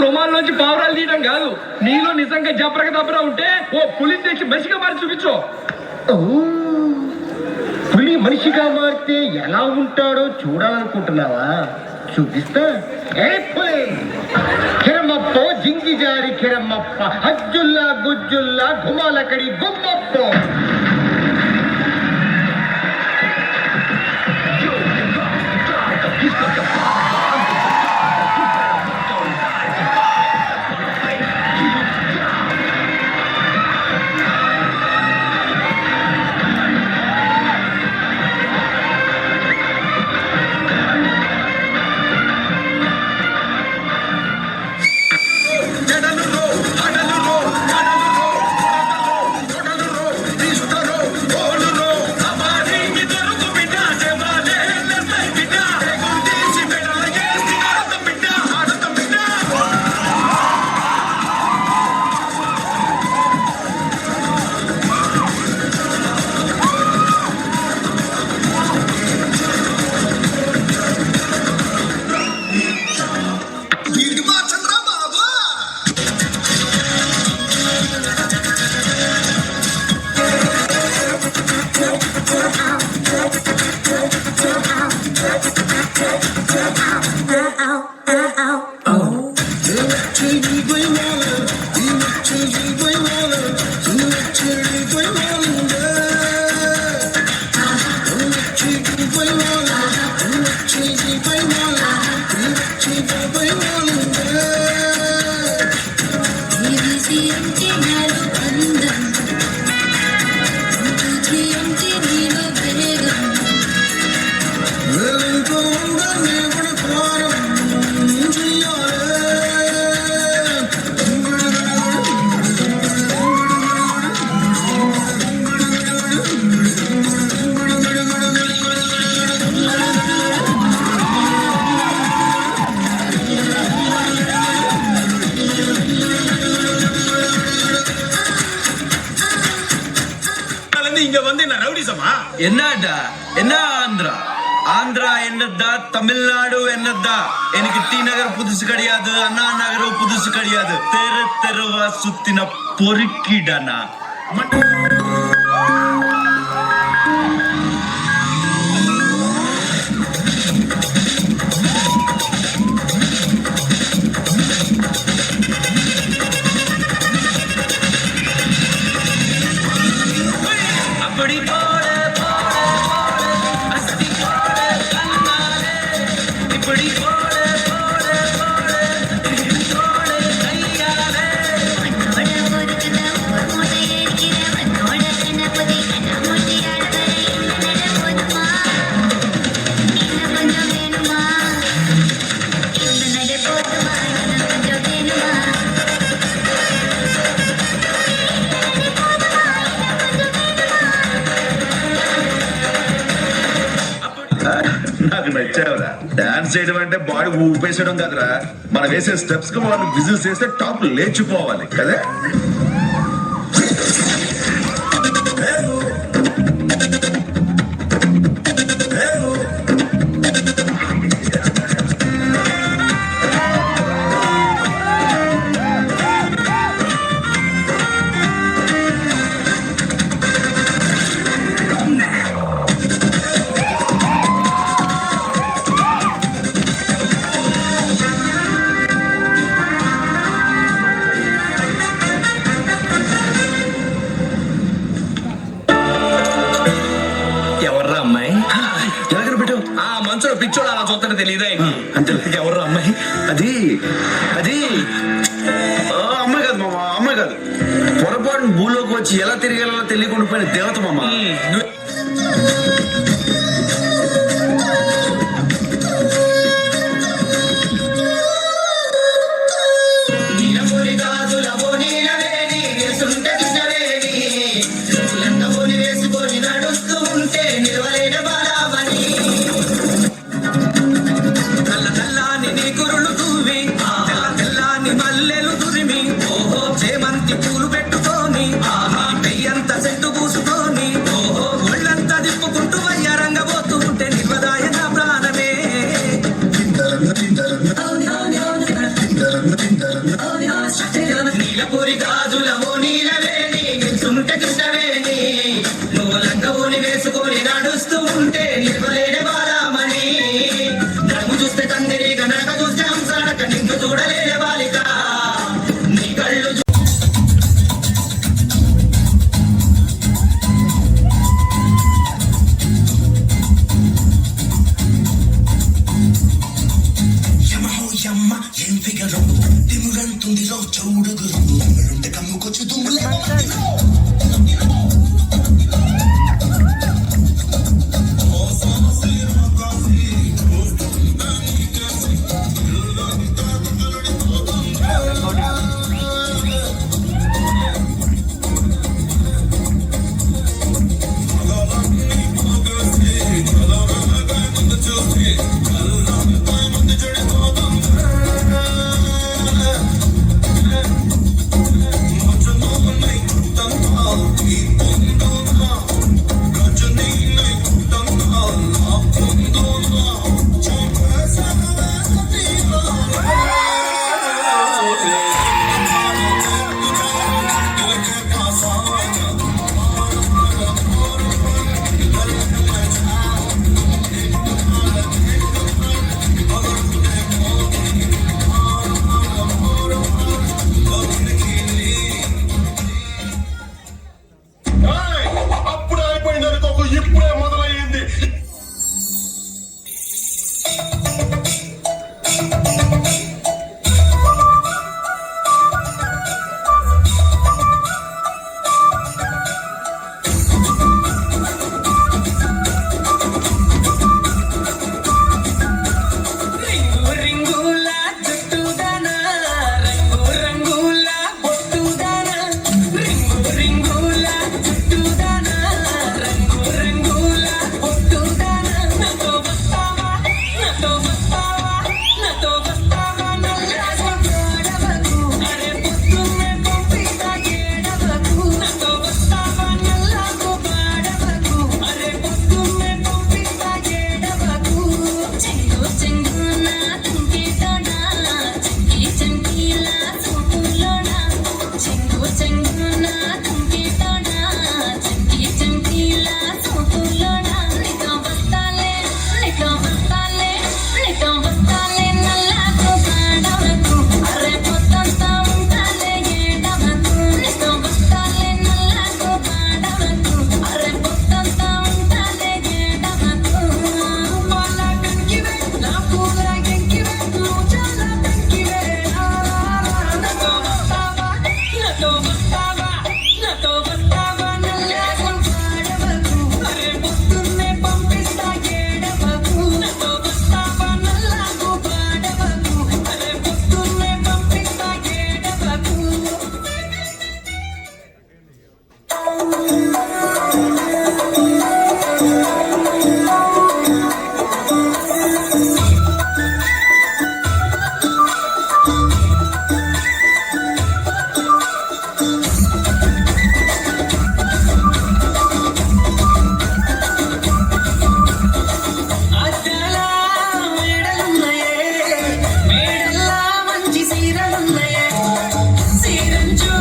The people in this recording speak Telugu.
రుమాల్లోంచి పావురాలు తీయడం కాదు, నీలో నిజంగా జబ్రక దబ్బరా ఉంటే ఓ పులిని తెచ్చి మనిషిగా మారి చూపించు. పులి మనిషిగా మారితే ఎలా ఉంటాడో చూడాలనుకుంటున్నావా? చూపిస్తా. ఏ పులి కిరమప్పో జింగి జారి కిరమప్ప హజ్జుల్లా గుజ్జుల్లా ఘుమాలకడి గుమ్మప్పో. என்னடா என்ன ஆந்திரா என்னதா, தமிழ்நாடு என்னதா? எனக்கு டி நகர் புதுசு கிடையாது, அண்ணா நகரம் புதுசு கிடையாது. தெருவா சுத்தின பொறுக்கிடனா. அப்படி నాకు నచ్చావురా. డాన్స్ చేయడం అంటే బాడీ ఊపేసడం కదరా, మనం వేసే స్టెప్స్ కి వాళ్ళు విజిల్స్ వేస్తే టాప్ లేచిపోవాలి కదా. మనసులో పిచ్చోడు అలా చూస్తాడో తెలియదా అంటే ఎవరు అమ్మాయి? అది అది అమ్మాయి కాదు మామ, అమ్మాయి కాదు. పొరపాటున భూలోకి వచ్చి ఎలా తిరిగేలా తెలియకుండా పోయిన దేవత మామ. పూలు పెట్టుకొని పెయ్యంత సెట్టు పూసుకొని ఒళ్ళంతా తిప్పుకుంటూ వయ్యారంగబోతూ ఉంటే నిర్వదాయ నా ప్రాణమే. నీలపూరి గాజులమో నీలవేణి నిల్చుంటే కృష్ణవేణి నువ్వు లంకవుని వేసుకొని నడుస్తూ ఉంటే నిలవలేని బారామణి నడుము చూస్తే తందిరిగా నడక చూస్తే హంసడక నిన్ను చూడలేని బాలిక నీ కళ్ళు యమ్మ ఏం ఫిగరు తిమురంతుంది రో చూడుగురు ఉంటే కమ్ముకొచ్చు దుమ్ములే అప్పుడే అయిపోయింది అనుకోకు ఇప్పుడే మొదలయ్యింది సీరంచు